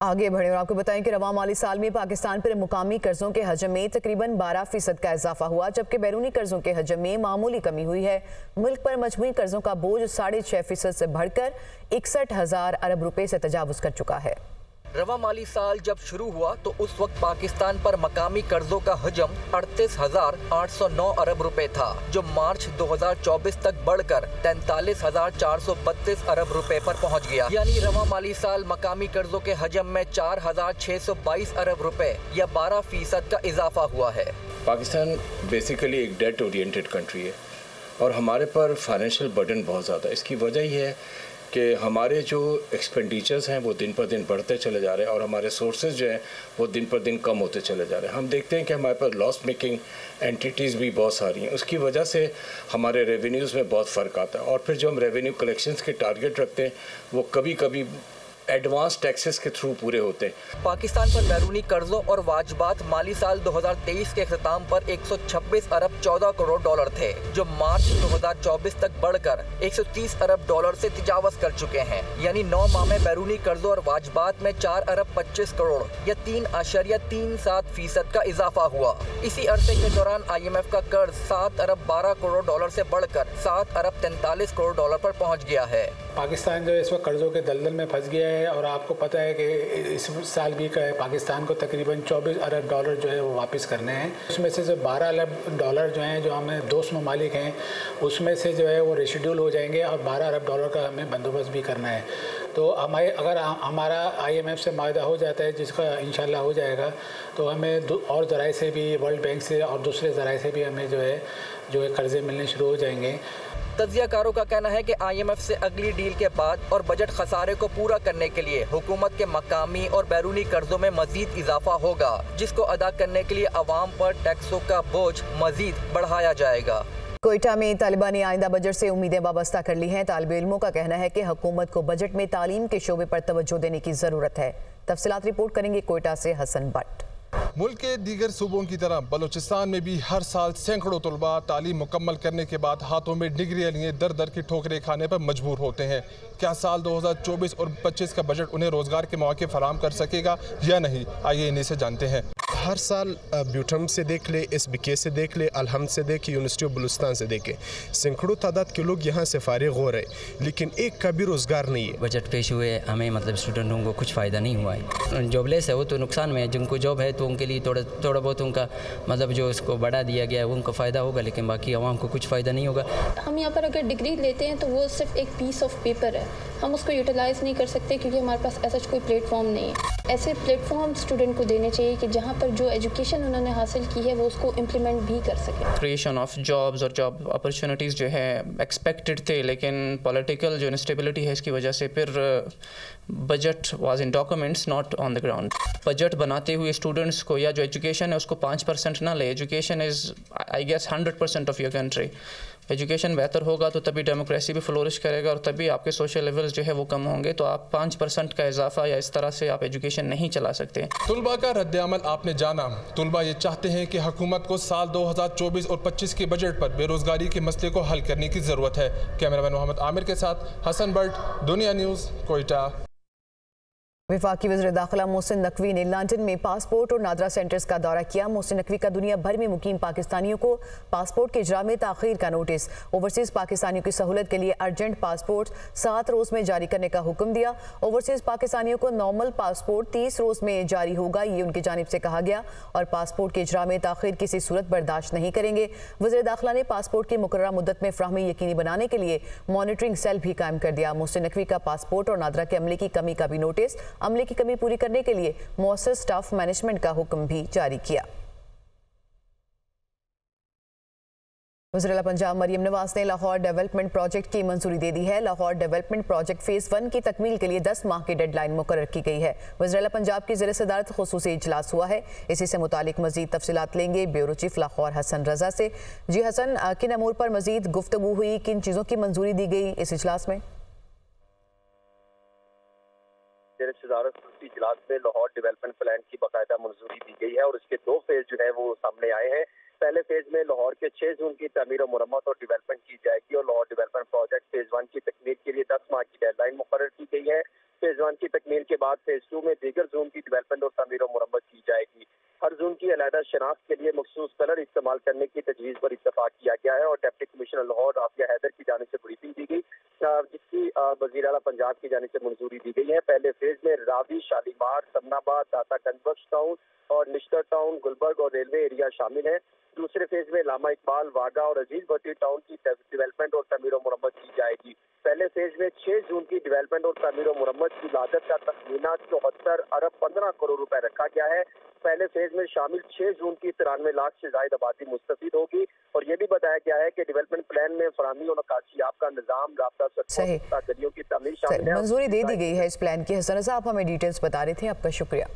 आगे बढ़े और आपको बताएं कि रवां माली साल में पाकिस्तान पर मुकामी कर्जों के हजम में तकरीबन 12% का इजाफा हुआ, जबकि बैरूनी कर्जों के हजम में मामूली कमी हुई है। मुल्क पर मजमूई कर्जों का बोझ 6.5% से बढ़कर 61,000 अरब रुपए से तजावुज कर चुका है। रवा माली साल जब शुरू हुआ तो उस वक्त पाकिस्तान पर मकामी कर्जों का हजम 38,809 अरब रुपए था, जो मार्च 2024 तक बढ़कर 43,432 अरब रुपए पर पहुंच गया। यानी रवा माली साल मकामी कर्जों के हजम में 4,622 अरब रुपए या 12% का इजाफा हुआ है। पाकिस्तान बेसिकली एक डेट ओरिएंटेड कंट्री है और हमारे पर फाइनेंशियल बर्डन बहुत ज़्यादा है। इसकी वजह ये है कि हमारे जो एक्सपेंडिचर्स हैं वो दिन पर दिन बढ़ते चले जा रहे हैं और हमारे सोर्सेज जो हैं वो दिन पर दिन कम होते चले जा रहे हैं। हम देखते हैं कि हमारे पास लॉस मेकिंग एंटिटीज़ भी बहुत सारी हैं। उसकी वजह से हमारे रेवेन्यूज़ में बहुत फ़र्क आता है और फिर जो हम रेवेन्यू कलेक्शंस के टारगेट रखते हैं वो कभी कभी एडवांस टैक्सेस के थ्रू पूरे होते हैं। पाकिस्तान पर बैरूनी कर्जों और वाजबात माली साल 2023 के अख्ताम पर 126 अरब 14 करोड़ डॉलर थे, जो मार्च 2024 तक बढ़कर 130 अरब डॉलर से तजावज़ कर चुके हैं। यानी 9 माह में बैरूनी कर्जों और वाजबात में 4 अरब 25 करोड़ या 3.37% का इजाफा हुआ। इसी अरसे के दौरान IMF का कर्ज 7 अरब 12 करोड़ डॉलर से बढ़कर 7 अरब 43 करोड़ डॉलर पर पहुँच गया है। पाकिस्तान जो इस वक्त कर्जों के दलदल में फंस गया है और आपको पता है कि इस साल भी पाकिस्तान को तकरीबन 24 अरब डॉलर जो है वो वापस करने हैं। उसमें से जो 12 अरब डॉलर जो हैं, जो हमें दोस्त ममालिक हैं, उसमें से जो है वो रेशिड्यूल हो जाएंगे और 12 अरब डॉलर का हमें बंदोबस्त भी करना है। तो अगर हमारा IMF से मायदा हो जाता है, जिसका इंशाल्लाह हो जाएगा, तो हमें और ज़राए से भी, वर्ल्ड बैंक से और दूसरे ज़राए से भी हमें जो है कर्ज़े मिलने शुरू हो जाएंगे। तज्जियाकारों का कहना है कि IMF से अगली डील के बाद और बजट खसारे को पूरा करने के लिए हुकूमत के मकामी और बैरूनी कर्जों में मजीद इजाफा होगा, जिसको अदा करने के लिए अवाम पर टैक्सों का बोझ मजीद बढ़ाया जाएगा। कोयटा में तालिबान ने आइंदा बजट से उम्मीदें वाबस्ता कर ली हैं। तालिब इल्मों का कहना है कि हुकूमत को बजट में तालीम के शोबे पर तवज्जो देने की ज़रूरत है। तफसीलात रिपोर्ट करेंगे कोयटा से हसन भट्ट। मुल्क के दीगर सूबों की तरह बलूचिस्तान में भी हर साल सैकड़ों तलबा तालीम मुकम्मल करने के बाद हाथों में डिग्रियां लिए दर दर की ठोकरें खाने पर मजबूर होते हैं। क्या साल 2024 और 25 का बजट उन्हें रोजगार के मौके फराहम कर सकेगा या नहीं, आइए इन्हीं से जानते हैं। हर साल ब्यूटम से देख ले, SBK से देख ले, अलहम्द से देख, यूनिवर्सिटी ऑफ बलूचिस्तान से देखें, सैकड़ों तादाद के लोग यहाँ से फारिग हो रहे, लेकिन एक का भी रोज़गार नहीं है। बजट पेश हुए हमें मतलब स्टूडेंटों को कुछ फ़ायदा नहीं हुआ है। जॉबलेस है वो तो नुकसान में है, जिनको जॉब है तो उनके लिए थोड़ा बहुत उनका मतलब जो उसको बढ़ा दिया गया है वो उनको फ़ायदा होगा, लेकिन बाकी आवाम को कुछ फ़ायदा नहीं होगा। हम यहाँ पर अगर डिग्री लेते हैं तो वो सिर्फ एक पीस ऑफ पेपर है, हम उसको यूटिलाइज़ नहीं कर सकते क्योंकि हमारे पास ऐसा कोई प्लेटफॉर्म नहीं है। ऐसे प्लेटफॉर्म स्टूडेंट को देने चाहिए कि जहाँ पर जो एजुकेशन उन्होंने हासिल की है वो उसको इम्प्लीमेंट भी कर सके। क्रिएशन ऑफ जॉब्स और जॉब अपॉर्चुनिटीज़ जो है एक्सपेक्टेड थे, लेकिन पॉलिटिकल जो इंस्टेबिलिटी है इसकी वजह से फिर budget was in documents not on the ground. Budget बनाते हुए स्टूडेंट्स को या जो एजुकेशन है उसको 5% ना ले। Education is I guess 100% of your country. Education बेहतर होगा तो तभी डेमोक्रेसी भी फ्लोरिश करेगा और तभी आपके सोशल लेवल्स जो है वो कम होंगे। तो आप 5% का इजाफा या इस तरह से आप एजुकेशन नहीं चला सकते। तुलबा का रद्द-ए-अमल आपने जाना। तुलबा ये चाहते हैं कि हुकूमत को साल 2024 और 25 के बजट पर बेरोजगारी के मसले को हल करने की ज़रूरत है। कैमरामैन मोहम्मद आमिर के साथ हसन भट्ट, दुनिया न्यूज़, कोयटा। वफाकी वज़ीर दाखिला मोहसिन नकवी ने लंदन में पासपोर्ट और नादरा सेंटर्स का दौरा किया। मोहसिन नकवी का दुनिया भर में मुकीम पाकिस्तानियों को पासपोर्ट के इजरा में ताख़ीर का नोटिस। ओवरसीज़ पाकिस्तानियों की सहूलत के लिए अर्जेंट पासपोर्ट 7 रोज़ में जारी करने का हुक्म दिया। ओवरसीज़ पाकिस्तानियों को नॉर्मल पासपोर्ट 30 रोज़ में जारी होगा, ये उनकी जानिब से कहा गया, और पासपोर्ट के इजरा में ताख़ीर किसी सूरत बर्दाश्त नहीं करेंगे। वज़ीर दाखिला ने पासपोर्ट की मुकर्ररा मुद्दत में फ़राहमी यकीनी बनाने के लिए मॉनिटरिंग सेल भी कायम कर दिया। मोहसिन नकवी का पासपोर्ट और नादरा के अमले की कमी का भी नोटिस। अमले की कमी पूरी करने के लिए मौसर स्टाफ मैनेजमेंट का हुक्म भी जारी किया। वज़ीर आला पंजाब मरियम नवाज ने लाहौर डेवलपमेंट प्रोजेक्ट की मंजूरी दे दी है। लाहौर डेवलपमेंट प्रोजेक्ट फेज़ 1 की तकमील के लिए 10 माह की डेडलाइन मुकर्रर की गई है। वज़ीर आला पंजाब की ज़ेर सदारत खुसूसी इजलास हुआ है, इसी से मुतालिक मज़ीद तफसीलात लेंगे ब्यूरो चीफ लाहौर हसन रजा से। जी हसन, किन अमूर पर मज़ीद गुफ्तगू हुई, किन चीज़ों की मंजूरी दी गई इस इजलास में? सदारत इजलास में लाहौर डेवलपमेंट प्लान की बाकायदा मंजूरी दी गई है और इसके 2 फेज जो है वो सामने आए हैं। पहले फेज में लाहौर के 6 जोन की तमीर और मुरम्मत और डेवलपमेंट की जाएगी और लाहौर डेवलपमेंट प्रोजेक्ट फेज 1 की तकमील के लिए 10 माह की डेडलाइन मुकर्रर की गई है। फेज 1 की तकमील के बाद फेज 2 में दीगर जोन की डेवलपमेंट और तमीर और मुरम्मत की जाएगी। हर जोन की अलहदा शनाख्त के लिए मखसूस कलर इस्तेमाल करने की तजवीज़ पर इत्तफाक किया गया है और डिप्टी कमिश्नर लाहौर राफिया हैदर की जानिब से ब्रीफिंग दी गई, जिसकी वज़ीर आला पंजाब की जानिब से मंजूरी दी गई है। पहले फेज में रावी, शालीमार, समनाबाद, दातागंज बख्श टाउन और निश्तर टाउन, गुलबर्ग और रेलवे एरिया शामिल है। दूसरे फेज में लामा इकबाल, वागा और अजीज भट्टी टाउन की डेवलपमेंट और तमीर और मुरम्मत की जाएगी। पहले फेज में 6 जून की डेवलपमेंट और तमीर और मुरम्मत की लागत का तखमीना 74 अरब 15 करोड़ रुपए रखा गया है। पहले फेज में शामिल 6 जून की 93 लाख से ज्यादा आबादी मुस्तफीद होगी और ये भी बताया गया है कि डेवलपमेंट प्लान में फराहमी और नक्काशियाब का निजाम, राब्ता गलियों की तमीर शामिल है। मंजूरी दे दी गई है इस प्लान की। हसन रज़ा, आप हमें डिटेल्स बता रहे थे, आपका शुक्रिया।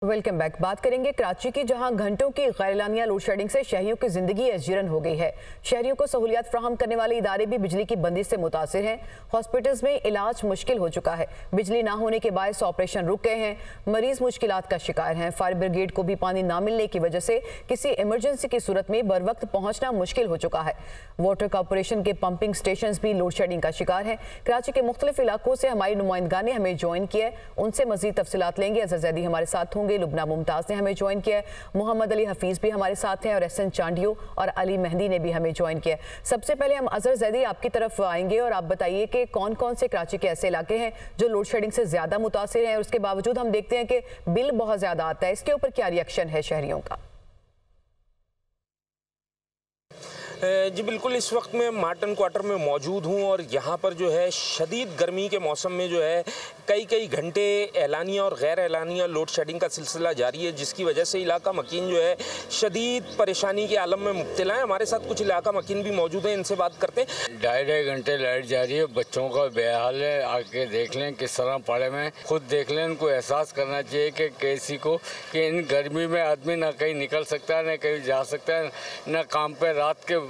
Welcome back. बात करेंगे कराची की, जहां घंटों की गैरलानिया लोड शेडिंग से शहरियों की जिंदगी अजीरन हो गई है। शहरियों को सहूलियात फ्राहम करने वाले इदारे भी बिजली की बंदी से मुतासिर हैं। हॉस्पिटल्स में इलाज मुश्किल हो चुका है। बिजली ना होने के बायस ऑपरेशन रुक गए हैं। मरीज मुश्किलात का शिकार हैं। फायर ब्रिगेड को भी पानी ना मिलने की वजह से किसी इमरजेंसी की सूरत में बर वक्त पहुंचना मुश्किल हो चुका है। वाटर कॉरपोरेशन के पंपिंग स्टेशन भी लोड शेडिंग का शिकार हैं। कराची के मुख्तलिफ इलाकों से हमारी नुमाइंदगा ने हमें ज्वाइन किया है, उनसे मजीद तफसीलात लेंगे। अजहर जैदी हमारे साथ होंगे, लुबना मुमताज ने हमें ज्वाइन किया है, मोहम्मद अली हफीज भी हमारे साथ हैं और एहसन चांडियो और अली मेहंदी ने भी हमें ज्वाइन किया है। सबसे पहले हम अजहर जैदी आपकी तरफ आएंगे और आप बताइए कि कौन कौन से कराची के ऐसे इलाके हैं जो लोड शेडिंग से ज्यादा मुतासिर हैं और उसके बावजूद हम देखते हैं कि बिल बहुत ज्यादा आता है। इसके ऊपर क्या रिएक्शन है शहरियों का? जी बिल्कुल, इस वक्त मैं मार्टन क्वार्टर में मौजूद हूँ और यहाँ पर जो है शदीद गर्मी के मौसम में जो है कई घंटे एलानिया और गैर एलानिया लोड शेडिंग का सिलसिला जारी है, जिसकी वजह से इलाका मकीन जो है शदीद परेशानी के आलम में मुब्तला है। हमारे साथ कुछ इलाका मकीन भी मौजूद हैं, इनसे बात करते हैं। 2.5 घंटे लाइट जा रही है, बच्चों का बेहाल है। आके देख लें किस तरह पड़े में, खुद देख लें। इनको एहसास करना चाहिए कि किसी को कि इन गर्मी में आदमी ना कहीं निकल सकता है, ना कहीं जा सकता है, ना काम पे।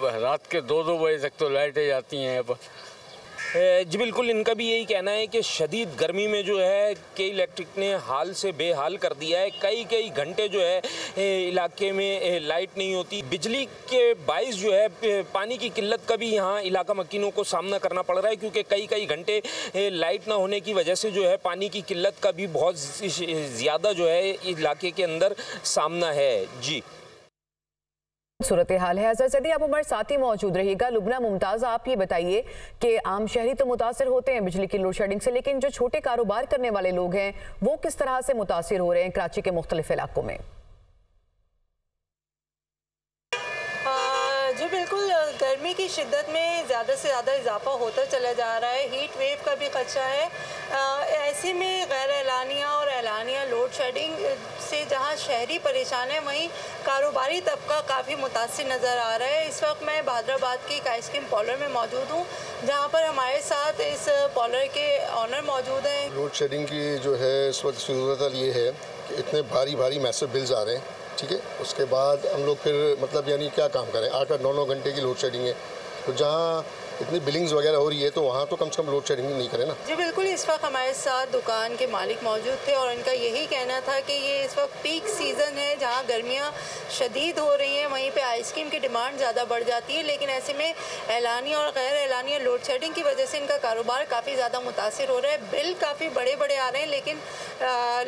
रात के 2-2 बजे तक तो लाइटें जाती हैं यहाँ पर। जी बिल्कुल, इनका भी यही कहना है कि शदीद गर्मी में जो है के इलेक्ट्रिक ने हाल से बेहाल कर दिया है। कई घंटे जो है इलाके में लाइट नहीं होती। बिजली के बाइस जो है पानी की किल्लत का भी यहाँ इलाका मकीनों को सामना करना पड़ रहा है, क्योंकि कई घंटे लाइट ना होने की वजह से जो है पानी की किल्लत का भी बहुत ज़्यादा जो है इलाके के अंदर सामना है। जी सूरत हाल है। अजहर जैदी, आप हमारे साथ ही मौजूद रहिएगा। लुबना मुमताज़, आप ये बताइए कि आम शहरी तो मुतासिर होते हैं बिजली की लोड शेडिंग से, लेकिन जो छोटे कारोबार करने वाले लोग हैं वो किस तरह से मुतासिर हो रहे हैं कराची के मुख्तलिफ इलाकों में? जी बिल्कुल, गर्मी की शिद्दत में ज़्यादा से ज़्यादा इजाफा होता चला जा रहा है। हीट वेव का भी खदशा है। ऐसे में गैर एलानिया और एलानिया लोड शेडिंग से जहां शहरी परेशान है, वहीं कारोबारी तबका काफ़ी मुतासिर नज़र आ रहा है। इस वक्त मैं बहादुराबाद के एक आइसक्रीम पार्लर में मौजूद हूँ, जहाँ पर हमारे साथ इस पार्लर के ऑनर मौजूद हैं। लोड शेडिंग की जो है इस वक्त सूरत ये है कि इतने भारी मैसिव बिल्स आ रहे हैं, ठीक है। उसके बाद हम लोग फिर मतलब यानी क्या काम करें, 8-9 घंटे की लोड शेडिंग है, तो जहाँ इतनी बिलिंग्स वगैरह हो रही है तो वहाँ तो कम से कम लोड शेडिंग नहीं करें ना। जी बिल्कुल, इस वक्त हमारे साथ दुकान के मालिक मौजूद थे और इनका यही कहना था कि ये इस वक्त पीक सीज़न है, जहाँ गर्मियाँ शदीद हो रही हैं, वहीं पे आइसक्रीम की डिमांड ज़्यादा बढ़ जाती है। लेकिन ऐसे में एलानिया और गैर एलानिया लोड शेडिंग की वजह से इनका कारोबार काफ़ी ज़्यादा मुतासिर हो रहा है। बिल काफ़ी बड़े आ रहे हैं, लेकिन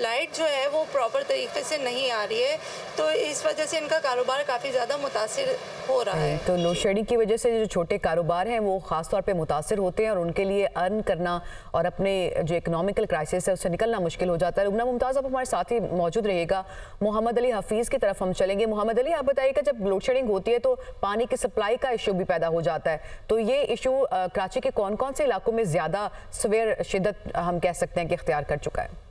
लाइट जो है वो प्रॉपर तरीके से नहीं आ रही है, तो इस वजह से इनका कारोबार काफ़ी ज़्यादा मुतासिर हो रहा है। तो लोड शेडिंग की वजह से जो छोटे कारोबार हैं वो ख़ास तौर पे मुतासिर होते हैं और उनके लिए अर्न करना और अपने जो इकोनॉमिकल क्राइसिस है उससे निकलना मुश्किल हो जाता है। लुबना मुमताज़, आप हमारे साथ ही मौजूद रहिएगा। मोहम्मद अली हफीज़ की तरफ हम चलेंगे। मोहम्मद अली, आप बताइएगा, जब लोड शेडिंग होती है तो पानी की सप्लाई का इशू भी पैदा हो जाता है, तो ये इशू कराची के कौन कौन से इलाकों में ज़्यादा सवेर शिद्दत हम कह सकते हैं कि इख्तियार कर चुका है?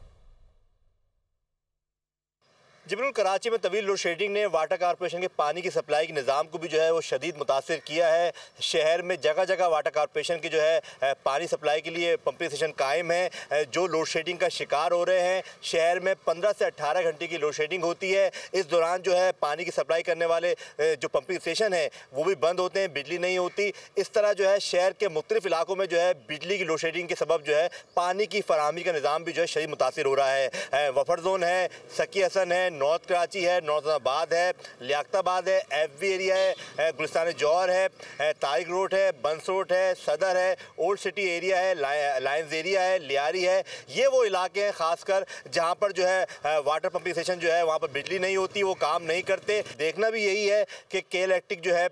जी बिल्कुल, कराची में तवील लोड शेडिंग ने वाटर कॉरपोरेशन के पानी की सप्लाई के निज़ाम को भी जो है वो शदीद मुतासिर किया है। शहर में जगह वाटर कॉरपोरेशन की जो है पानी सप्लाई के लिए पंपिंग स्टेशन कायम है, जो लोड शेडिंग का शिकार हो रहे हैं। शहर में 15 से 18 घंटे की लोड शेडिंग होती है। इस दौरान जो है पानी की सप्लाई करने वाले जो पंपिंग स्टेशन हैं वो भी बंद होते हैं, बिजली नहीं होती। इस तरह जो है शहर के मुख्तलिफ इलाकों में जो है बिजली की लोड शेडिंग के सबब जो है पानी की फराहमी का निज़ाम भी जो है शदीद मुतासिर हो रहा है। वफर जोन है, सकी हसन है, नॉर्थ कराची है, नौरताबाद है, लियाकताबाद है, FV एरिया है, गुलिस्तान जौहर है, तारिक रोड है, बंस रोड है, सदर है, ओल्ड सिटी एरिया है, लायंस एरिया है, लियारी है। ये वो इलाके हैं खासकर जहाँ पर जो है वाटर पंपिंग स्टेशन जो है वहाँ पर बिजली नहीं होती, वो काम नहीं करते। देखना भी यही है कि के इलेक्ट्रिक जो है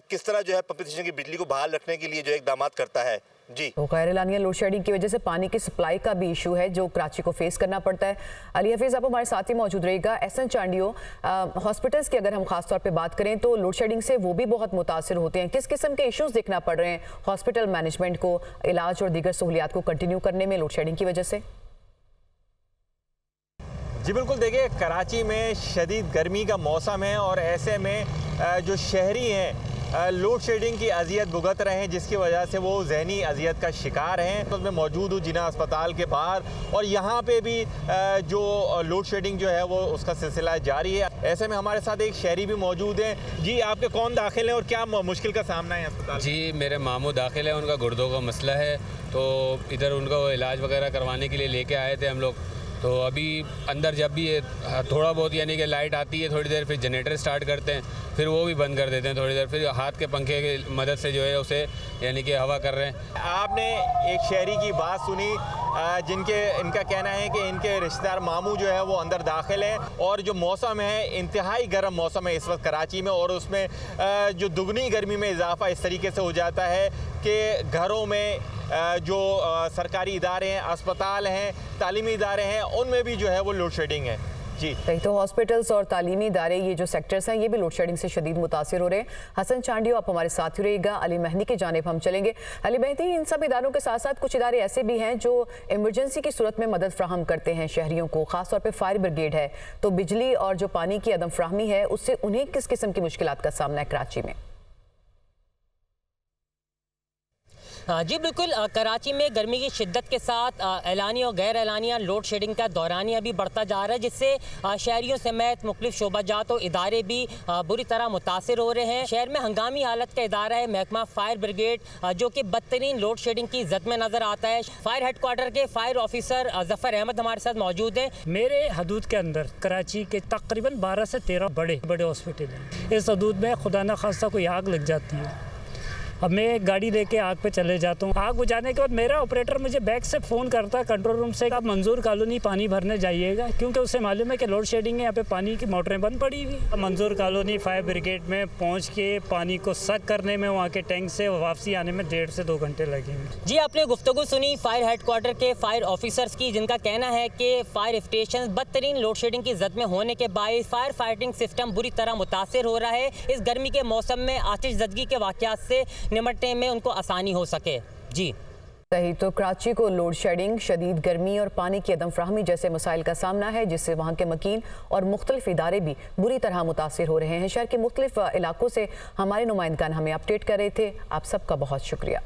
किस तरह जो है पंपिंग स्टेशन की बिजली को बहाल रखने के लिए जो इकदाम करता है। जी, तो गैर एलानिया लोड शेडिंग की वजह से पानी की सप्लाई का भी इशू है जो कराची को फेस करना पड़ता है। अली हफीज़, आप हमारे साथ ही मौजूद रहेगा। एहसन चांडियो, हॉस्पिटल्स की अगर हम खास तौर पे बात करें तो लोड शेडिंग से वो भी बहुत मुतासिर होते हैं। किस किस्म के इश्यूज देखना पड़ रहे हैं हॉस्पिटल मैनेजमेंट को इलाज और दीगर सहूलियात को कंटिन्यू करने में लोड शेडिंग की वजह से? जी बिल्कुल, देखिए कराची में शदीद गर्मी का मौसम है और ऐसे में जो शहरी हैं लोड शेडिंग की अजियत भुगत रहे हैं, जिसकी वजह से वो जहनी अजियत का शिकार हैं। तो मैं मौजूद हूँ जिना अस्पताल के बाहर और यहाँ पे भी जो लोड शेडिंग जो है वो उसका सिलसिला जारी है। ऐसे में हमारे साथ एक शहरी भी मौजूद हैं। जी, आपके कौन दाखिल हैं और क्या मुश्किल का सामना है अस्पताल? जी, मेरे मामू दाखिल है, उनका गुर्दों का मसला है, तो इधर उनका इलाज वगैरह करवाने के लिए लेके आए थे हम लोग। तो अभी अंदर जब भी थोड़ा बहुत यानी कि लाइट आती है थोड़ी देर, फिर जनरेटर स्टार्ट करते हैं, फिर वो भी बंद कर देते हैं थोड़ी देर, फिर हाथ के पंखे की मदद से जो है उसे यानी कि हवा कर रहे हैं। आपने एक शहरी की बात सुनी इनका कहना है कि इनके रिश्तेदार मामू जो है वो अंदर दाखिल हैं और जो मौसम है इंतहाई गर्म मौसम है इस वक्त कराची में, और उसमें जो दुगनी गर्मी में इजाफा इस तरीके से हो जाता है कि घरों में जो सरकारी इदारे हैं, अस्पताल हैं, तालीमी इदारे हैं, उनमें भी जो है वो लोड शेडिंग है। जी, तो हॉस्पिटल्स और तालीमी इदारे, ये जो सेक्टर्स हैं, ये भी लोड शेडिंग से शदीद मुतासिर हो रहे हैं। हसन चांडियो, आप हमारे साथ ही रहिएगा। अली मेहदी की जानिब हम चलेंगे। अली मेहदी, इन सब इदारों के साथ साथ कुछ इदारे ऐसे भी हैं जो इमरजेंसी की सूरत में मदद फ्राहम करते हैं शहरियों को, खासतौर पर फायर ब्रिगेड है। तो बिजली और जो पानी की अदम फ्राहमी है उससे उन्हें किस किस्म की मुश्किलात का सामना है कराची में? जी बिल्कुल, कराची में गर्मी की शिद्दत के साथ एलानिया और गैर एलानिया लोड शेडिंग का दौरानिया भी बढ़ता जा रहा है, जिससे शहरियों समेत मुख्तलिफ शोबाजात और इदारे भी बुरी तरह मुतासिर हो रहे हैं। शहर में हंगामी हालत का इदारा है महकमा फायर ब्रिगेड, जो कि बदतरीन लोड शेडिंग की जद में नज़र आता है। फायर हेड क्वार्टर के फायर ऑफिसर जफ़र अहमद हमारे साथ मौजूद हैं। मेरे हदूद के अंदर कराची के तकरीबन 12 से 13 बड़े हॉस्पिटल हैं। इस हदूद में खुदा न खास्ता कोई आग लग जाती है, अब मैं एक गाड़ी लेके आग पे चले जाता हूँ। आग बुझाने के बाद मेरा ऑपरेटर मुझे बैक से फ़ोन करता है कंट्रोल रूम से, आप मंजूर कॉलोनी पानी भरने जाइएगा, क्योंकि उसे मालूम है कि लोड शेडिंग है, यहाँ पे पानी की मोटरें बंद पड़ी हुई। मंजूर कॉलोनी फायर ब्रिगेड में पहुँच के पानी को सक करने में वहाँ के टैंक से वापसी आने में 1.5 से 2 घंटे लगेंगे। जी, आपने गुफ्तगू सुनी फायर हेड क्वार्टर के फायर ऑफिसर्स की, जिनका कहना है कि फायर स्टेशन बदतरीन लोड शेडिंग की जद में होने के बायस फायर फाइटिंग सिस्टम बुरी तरह मुतासिर हो रहा है। इस गर्मी के मौसम में आतिश ज़दगी के वाक़यात से निपटने में उनको आसानी हो सके। जी सही, तो कराची को लोड शेडिंग, शदीद गर्मी और पानी की अदम फ्राहमी जैसे मसाइल का सामना है, जिससे वहाँ के मकीन और मुख्तलिफ इदारे भी बुरी तरह मुतासिर हो रहे हैं। शहर के मुख्तलिफ इलाकों से हमारे नुमाइंदगान हमें अपडेट कर रहे थे। आप सबका बहुत शुक्रिया।